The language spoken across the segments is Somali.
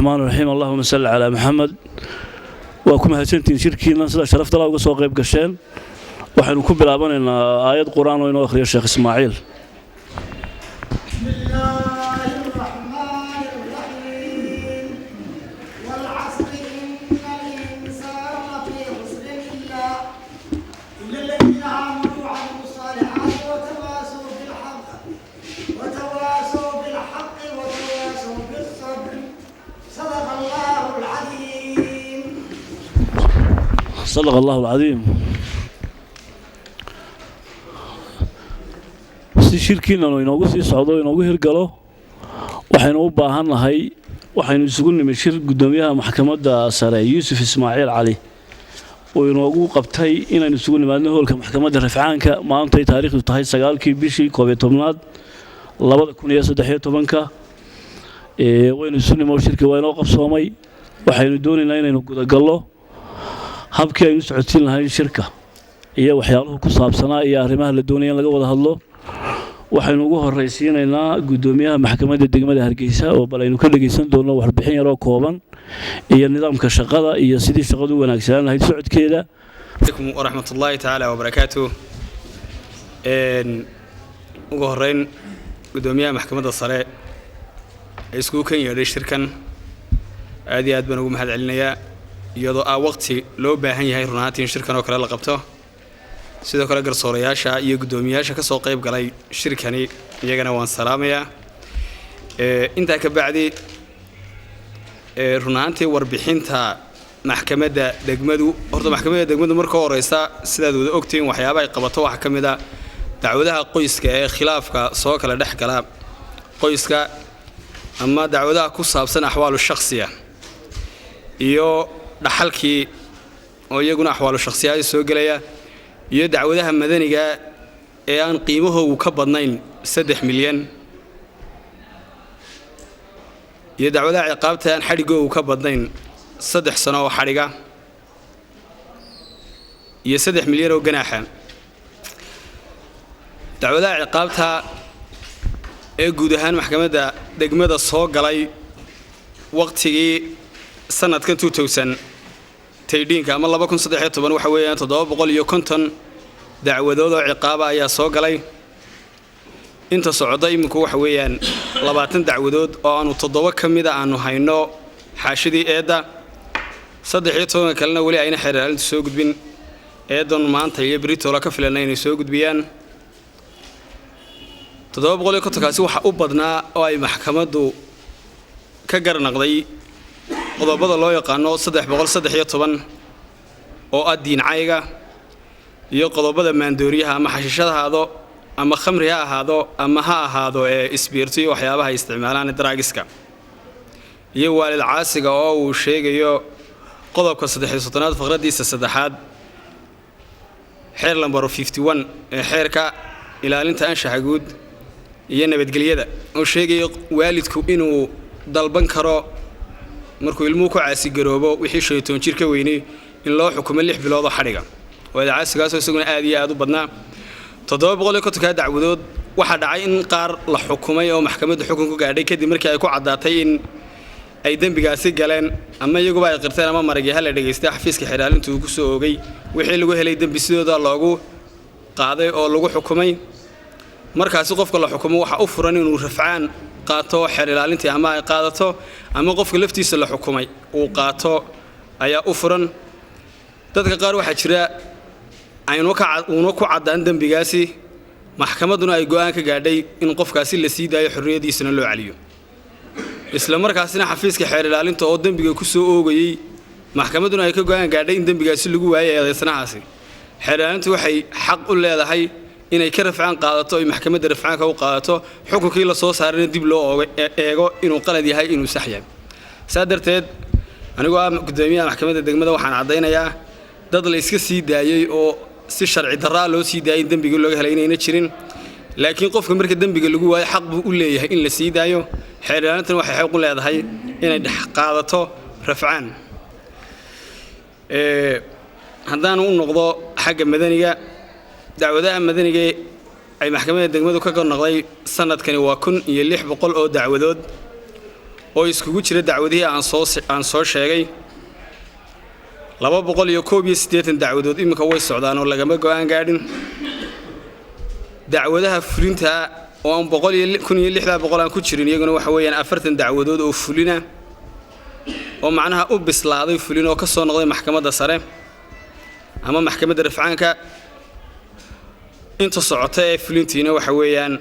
الرحمن الرحيم اللهم صل على محمد وكم هاتنتين شركينا سلا شرفت الله وقصوا قيب قشين وحن كب الأبان إن آيات قرآن وإنه أخري الشيخ إسماعيل. بسم الله الرحمن الرحيم والعصر إن الإنسان لفي خسر إلا الذين آمنوا وعملوا الصالحات وتواصوا بالحق وتواصوا بالصبر صدق الله العظيم. صدق الله العظيم. si shirkiina inoogu sii socdo inoogu hirgalo waxaynu u baahannahay waxaynu isugu nimid shir gudoomiyaha maxkamadda sare Yuusuf Ismaaciil Cali oo inoogu qabtay inaynu isugu nimaadno hoolka maxkamadda rafcaanka maanta taariikhdu tahay 9kii bishii 11aad 2013 waynu isu nimid shirka waynu qabsoomay waxaynu doonaynaa inaynu gudagalno habkii aynu socodsiin lahayn shirka iyo waxyaalaha ku saabsanaa iyo arrimaha la doonayo in laga wada hadlo waxaynu ugu horeysiinaynaa gudoomiyaha maxkamadda degmada Hargeysa oo balaynu ka dhageysan doono warbixin yar oo kooban iyo nidaamka shaqada iyo sidii shaqadu wanaagsan lahayd socodkeeda. Assalamu alaykum wa rahmatullahi ta'ala wa barakatuh. Ugu horeyn gudoomiyaha maxkamadda sare ee isku kan yeedhay shirkan aad iyo aad baan ugu mahadcelinayaa iyadoo waqti loo baahan yahay runaatiin shirkan oo kale la qabto sidoo kale garsoorayaasha iyo gudoomiyaasha ka soo qayb galay shirkani iyagana waan salaamayaa inta ka bacdi runaantii warbixinta maxkamadda degmadu horta maxkamadda degmadu markii horeysa sidaad wada ogtiin waxyaabaha ay qabato waxa kamid ah dacwadaha qoyska ee khilaafka soo kala dhex gala qoyska ama dacwadaha ku saabsan ahwaalu shakhsiya iyo dhaxalkii oo iyaguna ahwaalu shakhsiya soo galaya iyo dacwadaha madaniga ee aan qiimahoodu ka badnayn 3 milyan iyo dacwadaha ciqaabta aan xadhigoodu ka badnayn 3 sano oo xadhiga iyo 3 milyan oo ganaaxa dacwadaha ciqaabta ee guud ahaan maxkamadda degmada soo galay waqtigii sanadkan 2000 تيدينك أما الله بكون صدق حتى بنو حويان تضارب بقول يكونتن دعوة عقابة يا صاقلي أنت صعدي مكو حويان لبعتن دعوة أو تضارب كم إذا أنو هينو حاشدي إيدا صدق حتى كلنا ولي عين حرال سوق بين إيدا ما أنت يبريت ولا كفلنا يسوق بيان تضارب بقول يكونت كاسو حقوبنا أو أي محكمة دو كجر نقضي qodobada loo yaqaano 313 oo diin cayga iyo qodobada maandooriyaha ama xashishadahaado ama khamriga ahaado ama ha ahaado ee isbiirtiyo waxyaabaha isticmaalaan draagiska iyo waalid caasiga oo uu sheegayo qodobka 313 faqradiisa saddexaad xeer lambar 51 ee xeerka ilaalinta anshaxa guud iyo nabadgelyada oo sheegayo waalidku inuu dalban karo markuu ilmuhu ku caasi garoobo wixii 17 jir ka weynay in loo xukumo 6 bilood oo xadhiga oo caasigaas oo isaguna aad iyo aad u badnaa 700 dacwadood waxa dhacay in qaar la xukumay oo maxkamadda xukun ku gaadhay kadib markii ay ku cadaatay in ay dambigaasi galeen ama iyaguba ay qirteen ama maragii hal dhageystay xafiiska xiraalintu uu ku soo oogay wixii lagu helay dambi sidooda loogu qaaday oo lagu xukumay markaas qofka la xukumo waxa u furan inuu rafcaan qaato xeer ilaalintii ama ay qaadato ama qofka laftiisa la xukumay uu qaato ayaa u furan dadka qaar waxa jira aynu ku cadaan dambigaasi maxkamaduna ay go'aan ka gaadhay in qofkaasi la sii daayo xorriyadiisana loo celiyo isla markaasina xafiiska xeer ilaalinta oo dambiga ku soo oogayay maxkamaduna ay ka go'aan gaadhay in dambigaasi lagu waayay eedeysanahaasi xeer ilaalintu waxay xaq u leedahay inay ka rafcaan qaadato ay maxkamadda rafcaanka u qaadato xukunkii la soo saarayna dib loo eego inuu qalad yahay inuu sax yahay saadarteed anigu gudoomiyaha maxkamadda degmada waxaan cadeynayaa dad la iska sii daayay oo si sharci darro loo sii daayay dambiga looga helay inayna jirin laakiin qofka marka dambiga lagu waayo xaq buu u leeyahay in la sii daayo xeer ilaalintan waxay xaq u leedahay inay qaadato rafcaan haddaan u noqdo xagga madaniga dacwadaha madaniga ay maxkamadda degmadu ka noqday sanadkani waa 1600 oo dacwadood oo iskugu jira dacwadihii aan soo sheegay 281 dacwadood iminka way socdaan oo lagama go'aan gaadhin dacwadaha fulinta oo aan 1,600 aan ku jirin iyaguna waxa weeyaan 40 dacwadood oo fulina oo macnaha u bislaaday fulin oo ka soo noqday maxkamadda sare ama maxkamadda rafcaanka inta socota ee fulintiina waxa weeyaan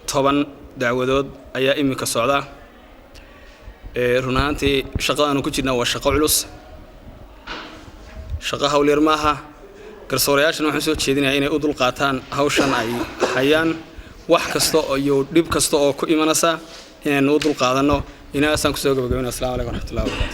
10 dacwadood ayaa iminka socda runaantii shaqada aan ku jirnaa waa shaqo culus shaqo hawleer maaha garsoorayaashana waxaan soo jeedinayaa inay u dul qaataan hawshan ay hayaan wax kasta iyo dhib kasta oo ku imanaysa inaan u dul qaadano inaasaan ku soo gabagabayno. Assalaamu alaykum wa rahmatullahi wa barakatuh.